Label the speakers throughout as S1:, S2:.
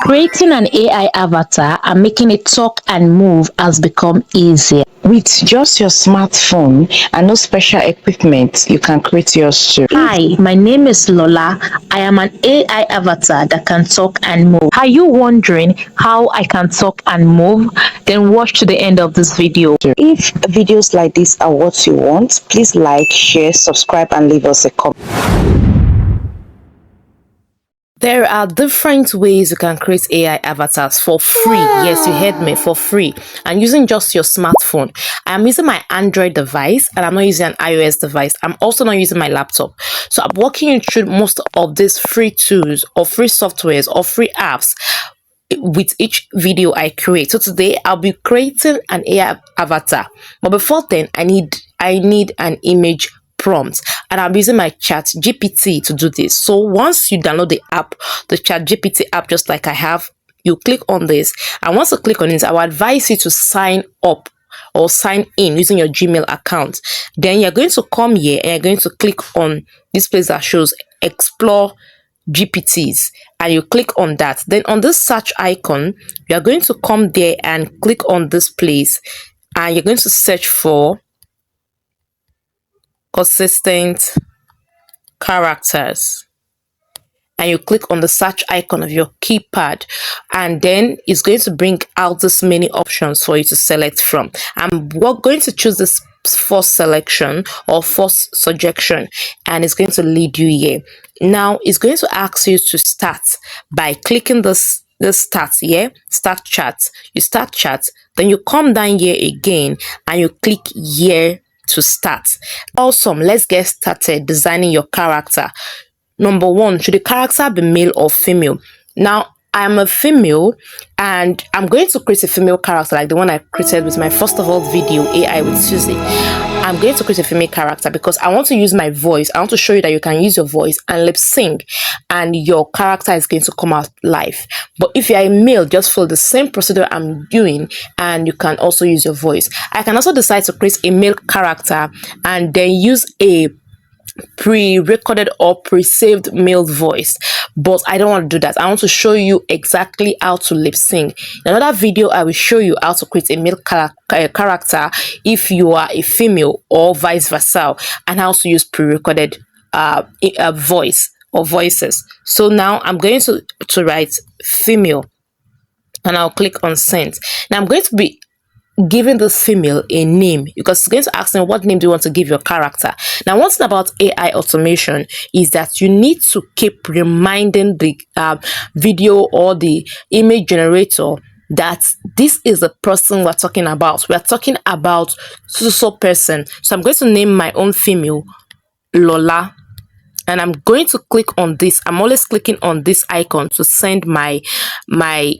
S1: Creating an AI avatar and making it talk and move has become easier.
S2: With just your smartphone and no special equipment, you can create yours too.
S1: Hi, my name is Lola. I am an AI avatar that can talk and move. Are you wondering how I can talk and move? Then watch to the end of this video.
S2: If videos like this are what you want, please like, share, subscribe, and leave us a comment.
S3: There are different ways you can create AI avatars for free. Yes, you heard me, for free. And using just your smartphone. I'm using my Android device and I'm not using an iOS device. I'm also not using my laptop. So I'm walking you through most of these free tools or free softwares or free apps with each video I create. So today I'll be creating an AI avatar. But before then, I need an image prompt, and I'm using my chat GPT to do this. So once you download the app, the chat GPT app, just like I have, you click on this, and once you click on this, I would advise you to sign up or sign in using your Gmail account. Then you're going to come here and you're going to click on this place that shows explore GPTs, and you click on that. Then on this search icon, you are going to come there and click on this place, and you're going to search for consistent characters, and you click on the search icon of your keypad, and then it's going to bring out this many options for you to select from. We're going to choose this first selection or first suggestion, and it's going to lead you here. Now it's going to ask you to start by clicking this start here, start chat. You start chat, then you come down here again and you click here to start. Awesome. Let's get started designing your character. Number one, should the character be male or female? Now I'm a female and I'm going to create a female character like the one I created with my first of all video, AI with Sussy. I'm going to create a female character because I want to use my voice. I want to show you that you can use your voice and lip sync and your character is going to come out live. But if you are a male, just follow the same procedure I'm doing and you can also use your voice. I can also decide to create a male character and then use a pre-recorded or pre-saved male voice, but I don't want to do that. I want to show you exactly how to lip sync. In another video I will show you how to create a male character if you are a female or vice versa, and how to use pre-recorded voice or voices. So now I'm going to write female and I'll click on send. Now I'm going to be giving this female a name because it's going to ask them what name do you want to give your character. Now one thing about AI automation is that you need to keep reminding the video or the image generator that this is the person we're talking about. We're talking about so person. So I'm going to name my own female Lola, and I'm going to click on this. I'm always clicking on this icon to send my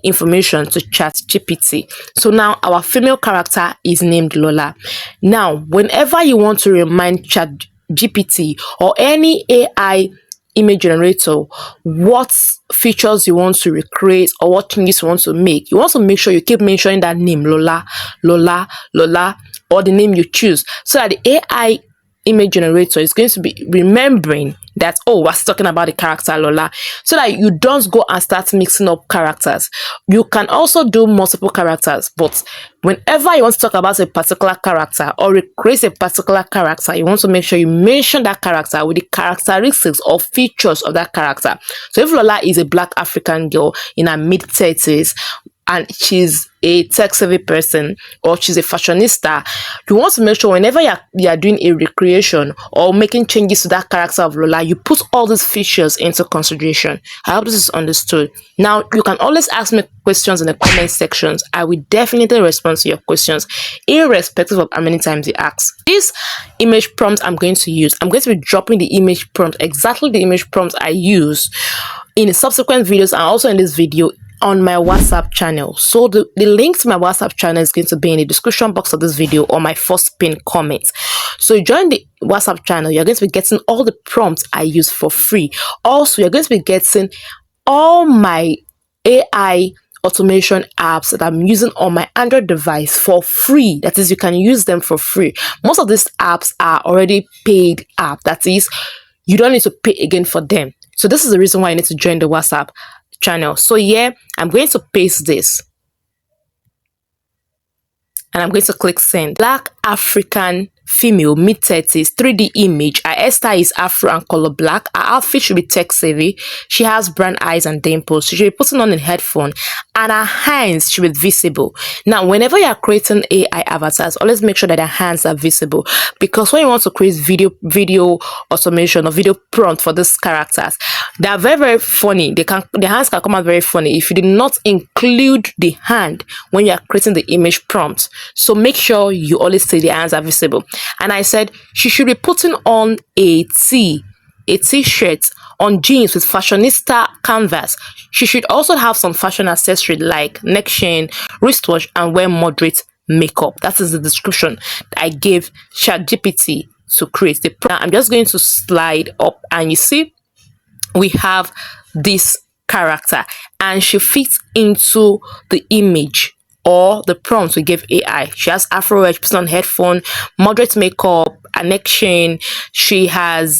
S3: information to chat GPT. So now our female character is named Lola. Now whenever you want to remind chat GPT or any AI image generator what features you want to recreate or what changes you want to make, you want to make sure you keep mentioning that name Lola, Lola, Lola, or the name you choose, so that the AI image generator is going to be remembering that, oh, we're talking about the character Lola, so that you don't go and start mixing up characters. You can also do multiple characters, but whenever you want to talk about a particular character or recreate a particular character, you want to make sure you mention that character with the characteristics or features of that character. So if Lola is a Black African girl in her mid-30s and she's a tech-savvy person or she's a fashionista, you want to make sure whenever you are doing a recreation or making changes to that character of Lola, you put all these features into consideration. I hope this is understood. Now you can always ask me questions in the comment sections. I will definitely respond to your questions irrespective of how many times you ask. This image prompt I'm going to use, I'm going to be dropping the image prompt, exactly the image prompt I use in the subsequent videos and also in this video on my WhatsApp channel. So the link to my WhatsApp channel is going to be in the description box of this video or my first pinned comment. So join the WhatsApp channel. You're going to be getting all the prompts I use for free. Also, you're going to be getting all my AI automation apps that I'm using on my Android device for free. That is, you can use them for free. Most of these apps are already paid apps. That is, you don't need to pay again for them. So this is the reason why you need to join the WhatsApp channel. So here I'm going to paste this and I'm going to click send. Black African female, mid-30s, 3D image. Her hairstyle is afro and color black. Her outfit should be tech savvy. She has brown eyes and dimples. She should be putting on a headphone and her hands should be visible. Now, whenever you are creating AI avatars, always make sure that their hands are visible, because when you want to create video automation or video prompt for these characters, they are very, very funny. Their hands can come out very funny if you did not include the hand when you are creating the image prompt. So make sure you always say the hands are visible. And I said she should be putting on a t-shirt on jeans with fashionista canvas. She should also have some fashion accessory like neck chain, wristwatch, and wear moderate makeup. That is the description I gave ChatGPT to create the prompt. I'm just going to slide up and you see we have this character and she fits into the image or the prompt we gave AI. She has afro hair, she puts on headphone, moderate makeup, a neck chain. She has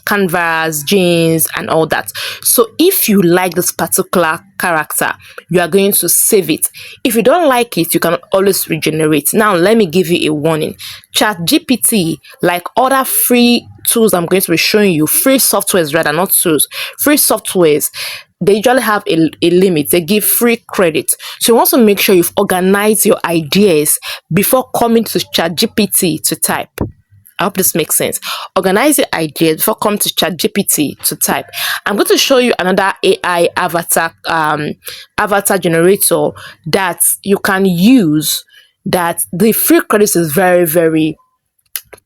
S3: canvas, jeans, and all that. So if you like this particular character, you are going to save it. If you don't like it, you can always regenerate. Now, let me give you a warning. ChatGPT, like other free tools I'm going to be showing you, free softwares rather, not tools, free softwares, they usually have a limit. They give free credit. So you want to make sure you've organized your ideas before coming to ChatGPT to type. I hope this makes sense. Organize your ideas before coming to ChatGPT to type. I'm going to show you another AI avatar generator that you can use, that the free credits is very, very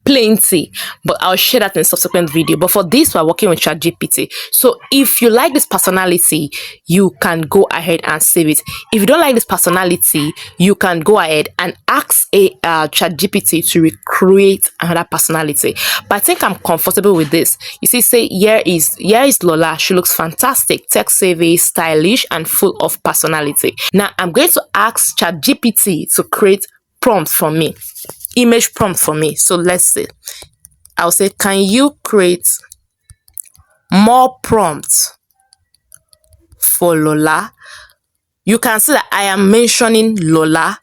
S3: plenty, but I'll share that in a subsequent video. But for this, we're working with ChatGPT. So if you like this personality, you can go ahead and save it. If you don't like this personality, you can go ahead and ask a ChatGPT to recreate another personality. But I think I'm comfortable with this. You see, say here is Lola. She looks fantastic, tech savvy, stylish, and full of personality. Now I'm going to ask ChatGPT to create prompts for me, image prompt for me. So let's see. I'll say, can you create more prompts for Lola? You can see that I am mentioning Lola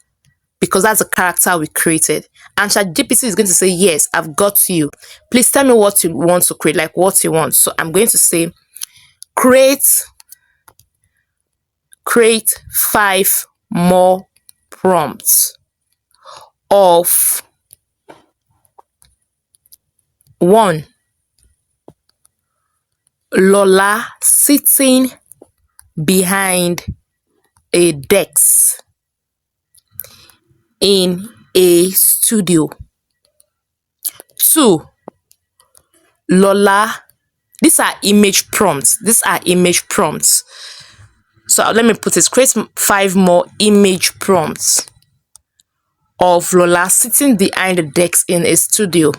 S3: because that's the character we created. And ChatGPT is going to say, yes, I've got you. Please tell me what you want to create, like what you want. So I'm going to say, create 5 more prompts of 1. Lola sitting behind a desk in a studio. 2. Lola, these are image prompts. So let me put this, create 5 more image prompts of Lola sitting behind the desk in a studio.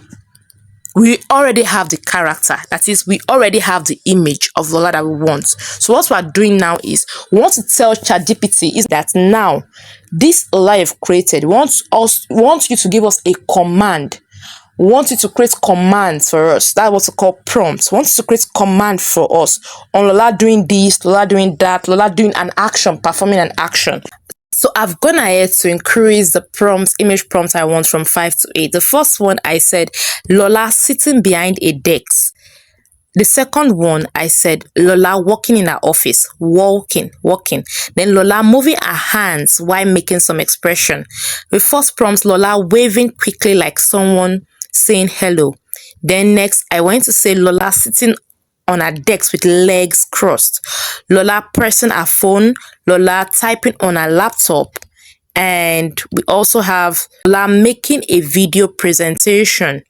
S3: We already have the character, that is, we already have the image of Lola that we want. So what we are doing now is we want to tell ChatGPT is that now this Lola you've created, we want you to give us a command. We want you to create commands for us. That's what we call prompts. We want you to create command for us on Lola doing this, Lola doing that, Lola doing an action, performing an action. So I've gone ahead to increase the prompts, image prompts I want from 5 to 8. The first one I said Lola sitting behind a desk. The second one I said Lola walking in her office, walking. Then Lola moving her hands while making some expression. The first prompt, Lola waving quickly like someone saying hello. Then next I went to say Lola sitting on her desk with legs crossed, Lola pressing her phone, Lola typing on her laptop, and we also have Lola making a video presentation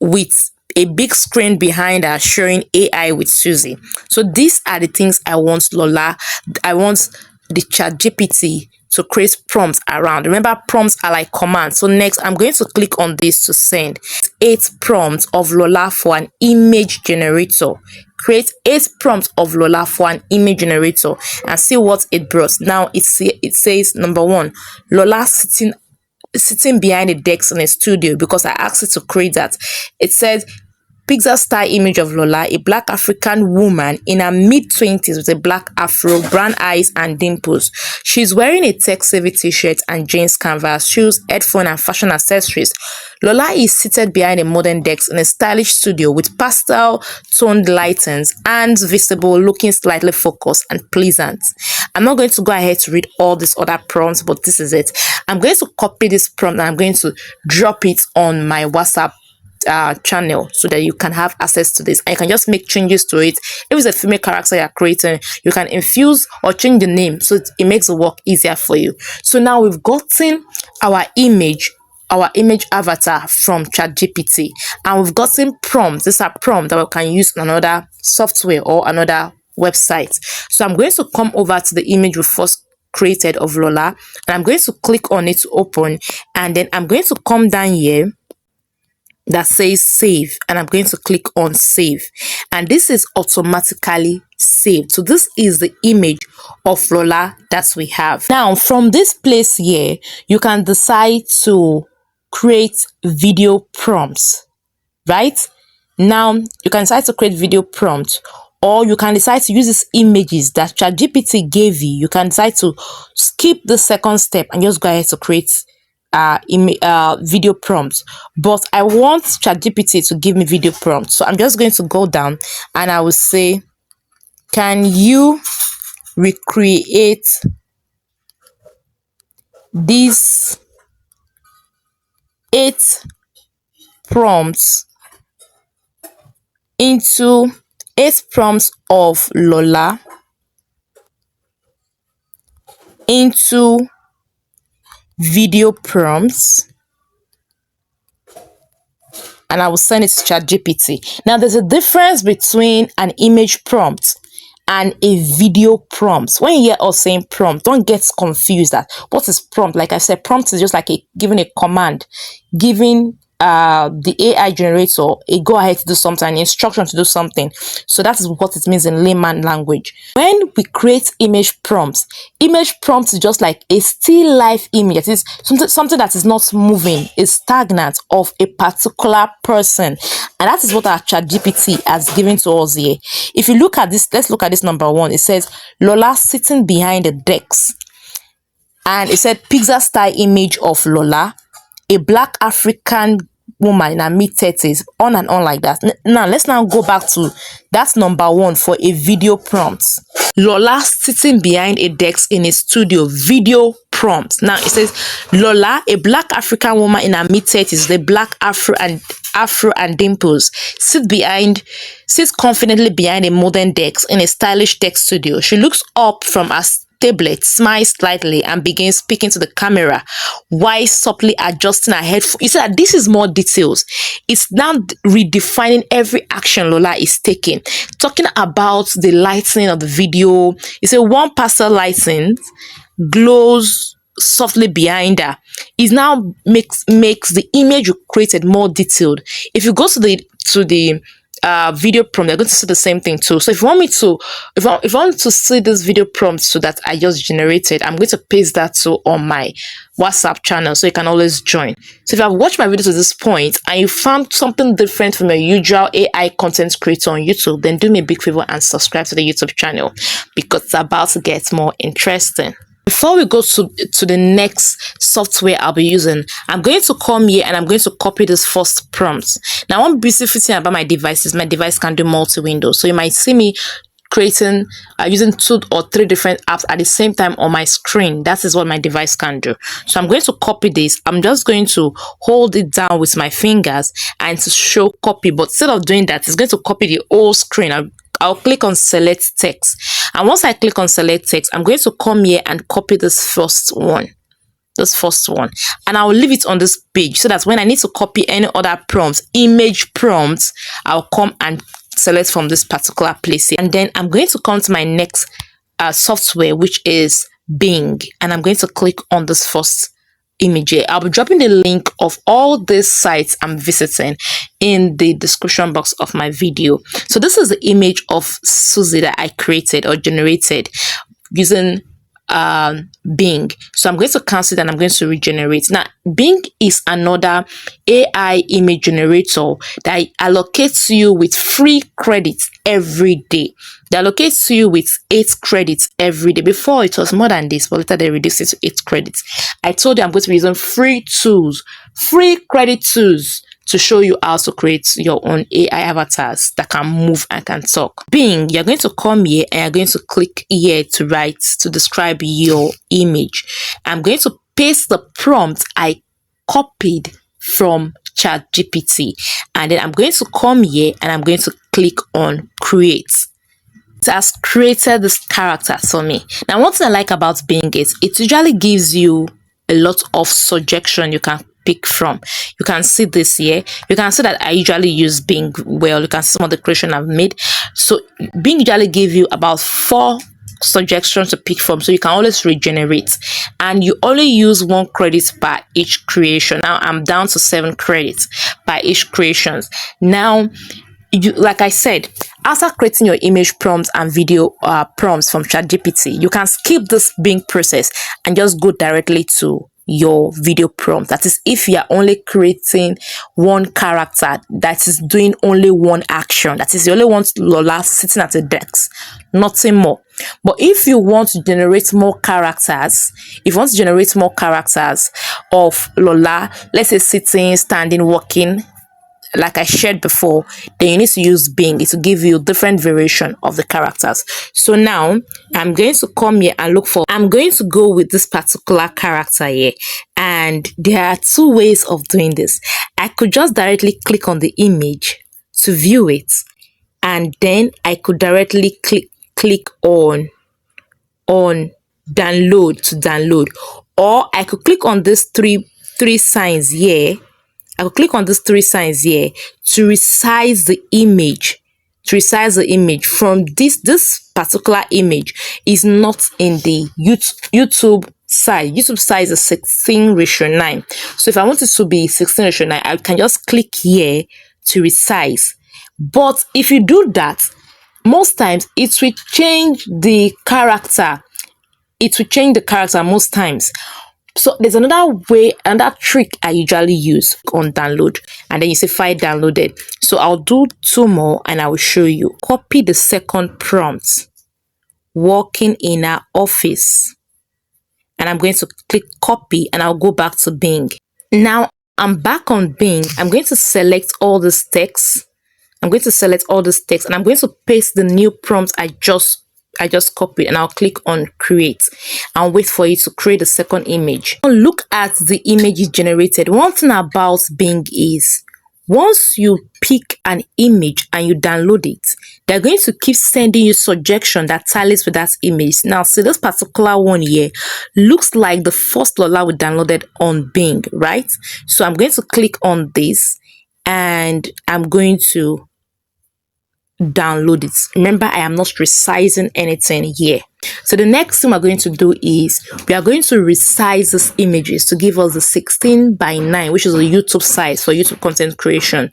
S3: with a big screen behind her showing AI with Sussy. So these are the things I want Lola. I want the ChatGPT to create prompts around. Remember, prompts are like commands. So next, I'm going to click on this to send 8 prompts of Lola for an image generator. Create 8 prompts of Lola for an image generator and see what it brought. Now it says number 1, Lola sitting behind a desk in a studio, because I asked it to create that. It says pixel style image of Lola, a black African woman in her mid-20s with a black afro, brown eyes and dimples. She's wearing a tech-savvy t-shirt and jeans canvas, shoes, headphone and fashion accessories. Lola is seated behind a modern desk in a stylish studio with pastel-toned lightings and visible, looking slightly focused and pleasant. I'm not going to go ahead to read all these other prompts, but this is it. I'm going to copy this prompt and I'm going to drop it on my WhatsApp channel so that you can have access to this and you can just make changes to it. If it's a female character you're creating, you can infuse or change the name so it makes the work easier for you. So now we've gotten our image avatar from ChatGPT, and we've gotten prompts. These are prompts that we can use on another software or another website. So I'm going to come over to the image we first created of Lola, and I'm going to click on it to open, and then I'm going to come down here that says save, and I'm going to click on save, and this is automatically saved. So this is the image of Lola that we have. Now from this place here, you can decide to create video prompts, right? Now you can decide to create video prompts, or you can decide to use these images that ChatGPT gave you. You can decide to skip the second step and just go ahead to create video prompts. But I want ChatGPT to give me video prompts, so I'm just going to go down and I will say, can you recreate these 8 prompts into 8 prompts of Lola into video prompts, and I will send it to ChatGPT. Now there's a difference between an image prompt and a video prompt. When you hear us saying prompt, don't get confused that what is prompt. Like I said, prompt is just like giving a command, giving the AI generator a go ahead to do something, an instruction to do something. So that is what it means in layman language. When we create image prompts is just like a still life image. It is something that is not moving, is stagnant, of a particular person, and that is what our ChatGPT has given to us here. If you look at this, let's look at this number 1. It says Lola sitting behind the desk, and it said pixel style image of Lola, a black African woman in her mid-30s, on and on like that. Now let's now go back to that's number 1 for a video prompt. Lola sitting behind a desk in a studio, video prompt. Now it says Lola, a black African woman in her mid-30s, the black afro and dimples, sits confidently behind a modern desk in a stylish tech studio. She looks up from her tablet, smiles slightly, and begins speaking to the camera while subtly adjusting her headphones. You see that this is more details. It's now redefining every action Lola is taking. Talking about the lighting of the video. You say one pastel lighting glows softly behind her. It now makes the image you created more detailed. If you go to the video prompt, they're going to see the same thing too. So if you want me to, if I want to see this video prompt so that I just generated, I'm going to paste that too on my WhatsApp channel so you can always join. So if you have watched my video to this point and you found something different from your usual AI content creator on YouTube, then do me a big favor and subscribe to the YouTube channel because it's about to get more interesting. Before we go to the next software I'll be using, I'm going to come here and I'm going to copy this first prompt. Now, one beautiful thing about my device is my device can do multi-window. So you might see me creating, using 2 or 3 different apps at the same time on my screen. That is what my device can do. So I'm going to copy this. I'm just going to hold it down with my fingers and to show copy. But instead of doing that, it's going to copy the whole screen. I'll click on select text, and once I click on select text, I'm going to come here and copy this first one, and I'll leave it on this page so that when I need to copy any other prompts, image prompts, I'll come and select from this particular place here. And then I'm going to come to my next software, which is Bing, and I'm going to click on this first image here. I'll be dropping the link of all these sites I'm visiting in the description box of my video. So this is the image of Sussy that I created or generated using Bing. So I'm going to cancel it and I'm going to regenerate. Now, Bing is another AI image generator that allocates you with free credits every day. They allocate you with 8 credits every day. Before it was more than this, but later they reduced it to 8 credits. I told you I'm going to be using free tools, free credit tools to show you how to create your own AI avatars that can move and can talk. Bing, you're going to come here and you're going to click here to write, to describe your image. I'm going to paste the prompt I copied from ChatGPT, and then I'm going to come here and I'm going to click on create. It has created this character for me. Now, one thing I like about Bing is it usually gives you a lot of suggestion you can pick from. You can see this here. You can see that I usually use Bing well. You can see some of the creation I've made. So Bing usually give you about 4 suggestions to pick from, so you can always regenerate, and you only use 1 credit per each creation. Now I'm down to 7 credits by each creations. Now, like I said, after creating your image prompts and video prompts from ChatGPT, you can skip this Bing process and just go directly to your video prompt. That is, if you are only creating 1 character that is doing only 1 action, that is, you only want Lola sitting at a desk, nothing more. But if you want to generate more characters, of Lola, let's say sitting, standing, walking, like I shared before, then you need to use Bing. It will give you different variation of the characters. So now I'm going to come here and I'm going to go with this particular character here, and there are 2 ways of doing this. I could just directly click on the image to view it, and then I could directly click on download to download, or I could click on this three signs here. I will click on these 3 signs here to resize the image. From this particular image is not in the YouTube size. YouTube size is 16:9. So if I want it to be 16:9, I can just click here to resize. But if you do that, most times it will change the character. Most times. So there's another trick I usually use on download, and then you say file downloaded. So I'll do 2 more and I will show you. Copy the second prompt, working in our office, and I'm going to click copy and I'll go back to Bing. Now I'm back on Bing. I'm going to select all this text. And I'm going to paste the new prompt I just copied, and I'll click on create and wait for it to create the second image. Look at the image it generated. One thing about Bing is once you pick an image and you download it, they're going to keep sending you suggestion that tallies with that image. Now, see, this particular one here looks like the first Lola we downloaded on Bing, right? So I'm going to click on this and I'm going to download it. Remember, I am not resizing anything here. So the next thing we're going to do is we are going to resize these images to give us the 16:9, which is a YouTube size for YouTube content creation.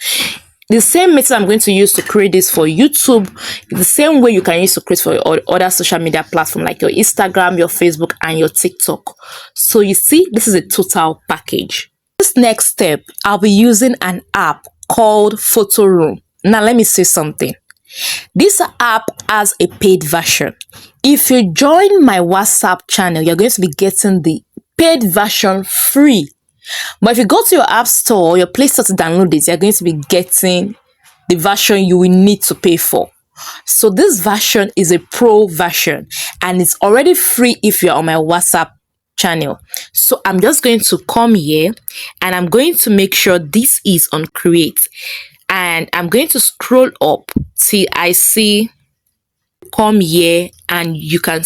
S3: The same method I'm going to use to create this for YouTube, the same way you can use to create for your other social media platform like your Instagram, your Facebook, and your TikTok. So you see, this is a total package. This next step, I'll be using an app called Photoroom. Now let me say something. This app has a paid version. If you join my WhatsApp channel, you're going to be getting the paid version free. But if you go to your app store or your Play Store to download it, you're going to be getting the version you will need to pay for. So this version is a pro version and it's already free if you're on my WhatsApp channel. So I'm just going to come here and I'm going to make sure this is on create. And I'm going to scroll up till I see come here, and you can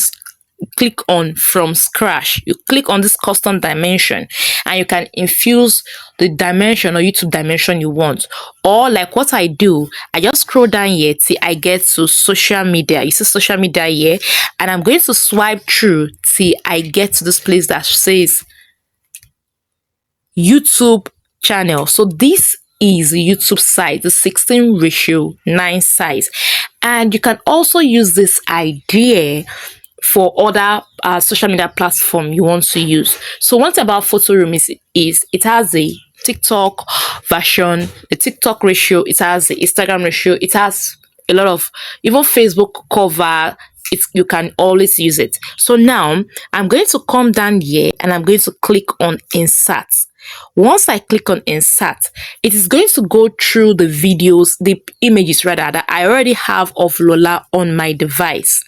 S3: click on from scratch. You click on this custom dimension and you can infuse the dimension or YouTube dimension you want. Or like what I do, I just scroll down here till I get to social media. You see social media here, and I'm going to swipe through till I get to this place that says YouTube channel. So this is YouTube size, the 16:9 size. And you can also use this idea for other social media platform you want to use. So one thing about Photoroom is it has a TikTok version, the TikTok ratio, it has the Instagram ratio, it has a lot of, even Facebook cover. You can always use it. So now I'm going to come down here and I'm going to click on insert. Once I click on insert, it is going to go through the videos, the images rather, that I already have of Lola on my device.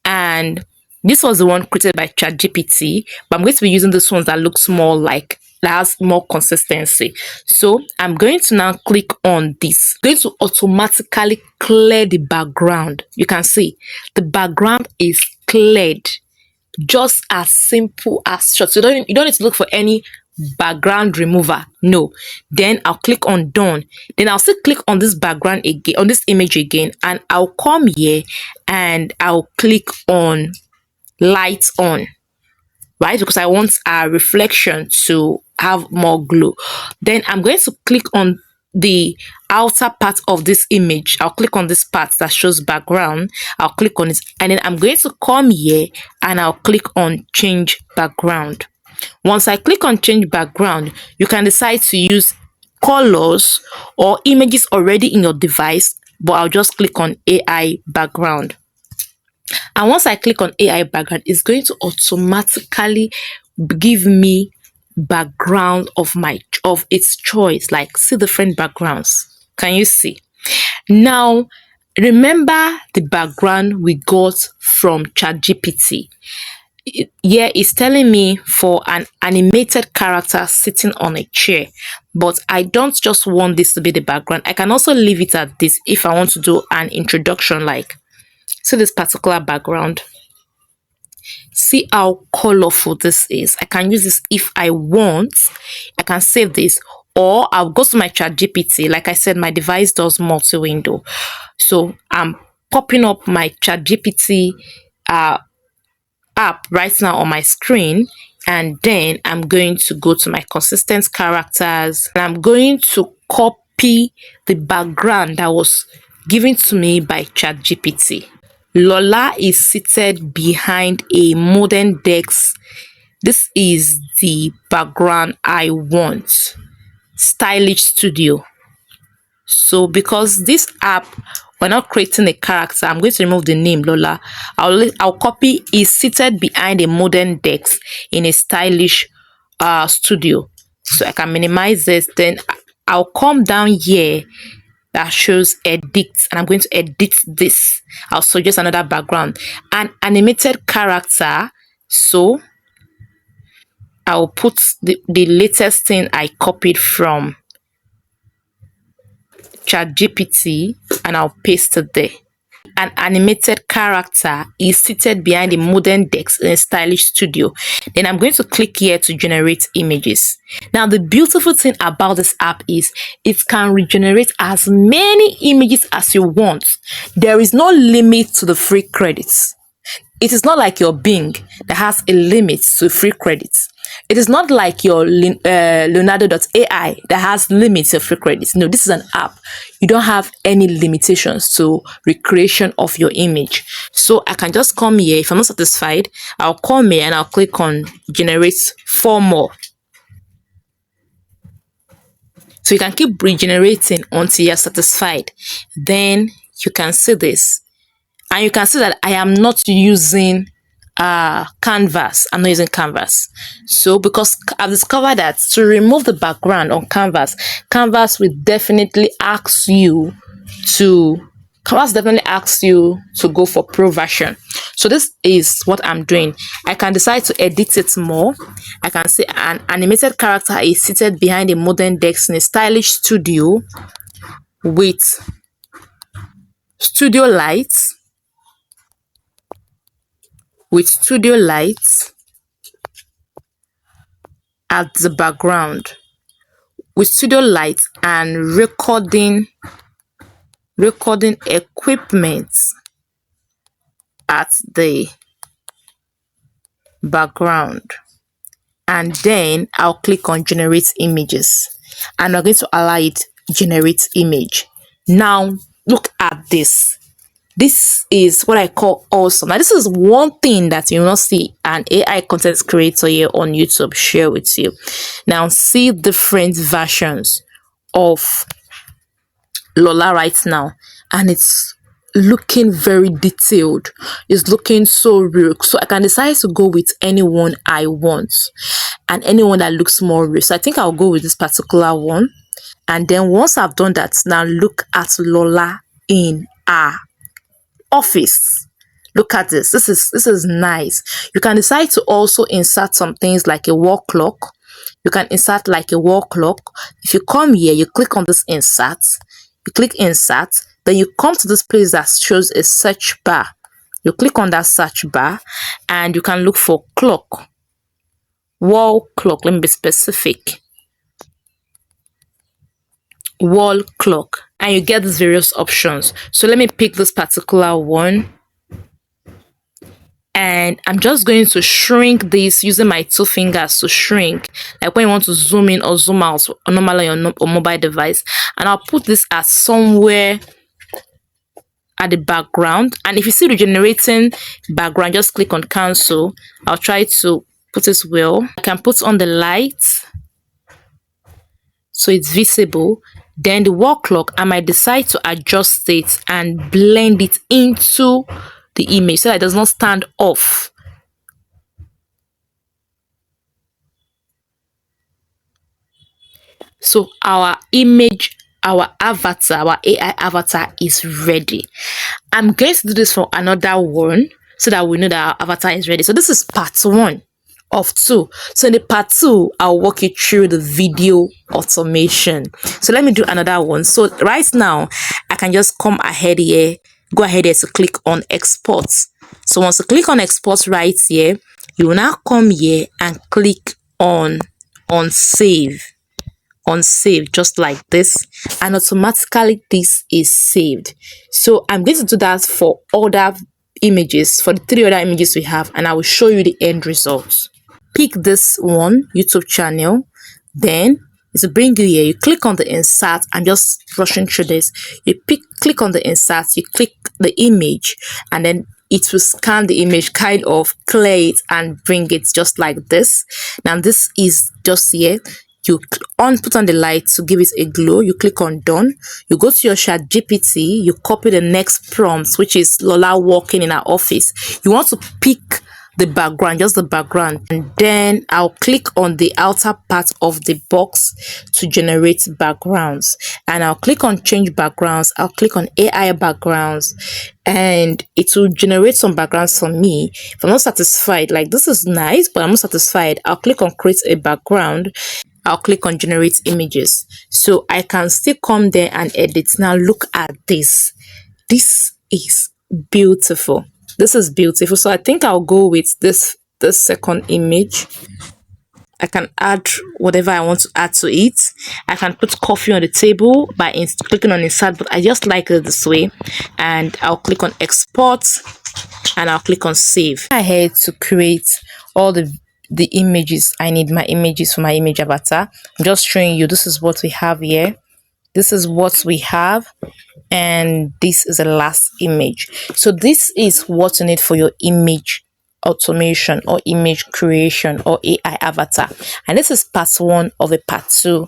S3: And this was the one created by ChatGPT, but I'm going to be using this one that looks more like, that has more consistency. So I'm going to now click on this. It's going to automatically clear the background. You can see the background is cleared, just as simple as short. So you don't need to look for any background remover. No. Then I'll click on done. Then I'll still click on this background again, on this image again, and I'll come here and I'll click on lights on, right? Because I want a reflection to have more glow. Then I'm going to click on the outer part of this image. I'll click on this part that shows background. I'll click on it, and then I'm going to come here and I'll click on change background. Once I click on change background, you can decide to use colors or images already in your device, but I'll just click on AI background. And once I click on AI background, it's going to automatically give me background of its choice. Like, see different backgrounds. Can you see? Now, remember the background we got from ChatGPT. Here it's telling me for an animated character sitting on a chair, but I don't just want this to be the background. I can also leave it at this if I want to do an introduction, like, see this particular background. See how colorful this is. I can use this if I want. I can save this, or I'll go to my ChatGPT. Like I said, my device does multi-window, so I'm popping up my ChatGPT app right now on my screen, and then I'm going to go to my consistent characters and I'm going to copy the background that was given to me by ChatGPT. Lola is seated behind a modern desk. This is the background I want. Stylish studio. So because this app, we're not creating a character, I'm going to remove the name Lola. I'll copy is seated behind a modern desk in a stylish studio. So I can minimize this. Then I'll come down here that shows edit, and I'm going to edit this. I'll suggest another background, an animated character. So I'll put the latest thing I copied from ChatGPT and I'll paste it there. An animated character is seated behind a modern desk in a stylish studio. Then I'm going to click here to generate images. Now, the beautiful thing about this app is it can regenerate as many images as you want. There is no limit to the free credits. It is not like your Bing that has a limit to free credits. It is not like your Leonardo.ai that has limits of free credits. No, this is an app. You don't have any limitations to recreation of your image. So I can just come here. If I'm not satisfied, I'll come here and I'll click on generate 4 more. So you can keep regenerating until you're satisfied. Then you can see this. And you can see that I am not using canvas. I'm not using canvas. So because I've discovered that to remove the background on canvas will definitely ask you to go for pro version. So this is what I'm doing. I can decide to edit it more. I can say an animated character is seated behind a modern desk in a stylish studio with studio lights at the background, with studio lights and recording equipment at the background. And then I'll click on generate images, and I'm going to allow it generate image. Now look at this. This is what I call awesome. Now, this is one thing that you will not see an AI content creator here on YouTube share with you. Now, see different versions of Lola right now, and it's looking very detailed. It's looking so real. So I can decide to go with anyone I want and anyone that looks more real. So I think I'll go with this particular one. And then once I've done that, now look at Lola in our office. Look at this. This is nice. You can decide to also insert some things like a wall clock. You can insert like a wall clock. If you come here, you click on this insert. You click insert. Then you come to this place that shows a search bar. You click on that search bar and you can look for clock. Wall clock. Let me be specific. Wall clock. And you get these various options. So let me pick this particular one. And I'm just going to shrink this using my 2 fingers to shrink, like when you want to zoom in or zoom out normally on your mobile device. And I'll put this as somewhere at the background. And if you see the generating background, just click on cancel. I'll try to put this well. I can put on the light so it's visible. Then the wall clock, I might decide to adjust it and blend it into the image so that it does not stand off. So our image, our avatar, our AI avatar is ready. I'm going to do this for another one so that we know that our avatar is ready. So this is part 1 of 2. So in the part 2, I'll walk you through the video automation. So let me do another one. So right now, I can just come ahead here, go ahead here to click on export. So once you click on export right here, you will now come here and click on save. On save, just like this, and automatically this is saved. So I'm going to do that for other images, for the 3 other images we have, and I will show you the end results. Pick this one YouTube channel, then it's to bring you here. You click on the insert. I'm just rushing through this. You click on the insert, you click the image, and then it will scan the image, kind of clear it and bring it just like this. Now this is just here. You put on the light to give it a glow. You click on done. You go to your ChatGPT. You copy the next prompt, which is Lola walking in our office. You want to pick the background, just the background, and then I'll click on the outer part of the box to generate backgrounds, and I'll click on change backgrounds. I'll click on AI backgrounds, and it will generate some backgrounds for me. If I'm not satisfied, like this is nice, but I'm not satisfied, I'll click on create a background. I'll click on generate images, so I can still come there and edit. Now look at this. This is beautiful. This is beautiful. So I think I'll go with this second image. I can add whatever I want to add to it. I can put coffee on the table by clicking on insert, but I just like it this way. And I'll click on export and I'll click on save. I had to create all the images I need, my images for my image avatar. I'm just showing you, this is what we have here. This is what we have, and this is the last image. So this is what you need for your image automation or image creation or AI avatar, and this is part 1 of a part 2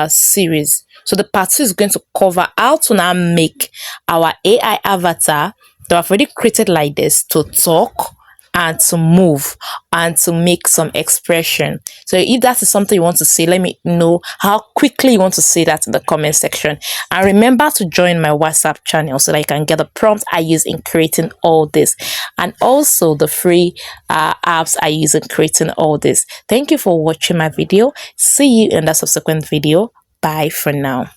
S3: series. So the part 2 is going to cover how to now make our AI avatar that I've already created like this to talk and to move and to make some expression. So if that is something you want to say, let me know how quickly you want to say that in the comment section. And remember to join my WhatsApp channel so that you can get the prompt I use in creating all this, and also the free apps I use in creating all this. Thank you for watching my video. See you in the subsequent video. Bye for now.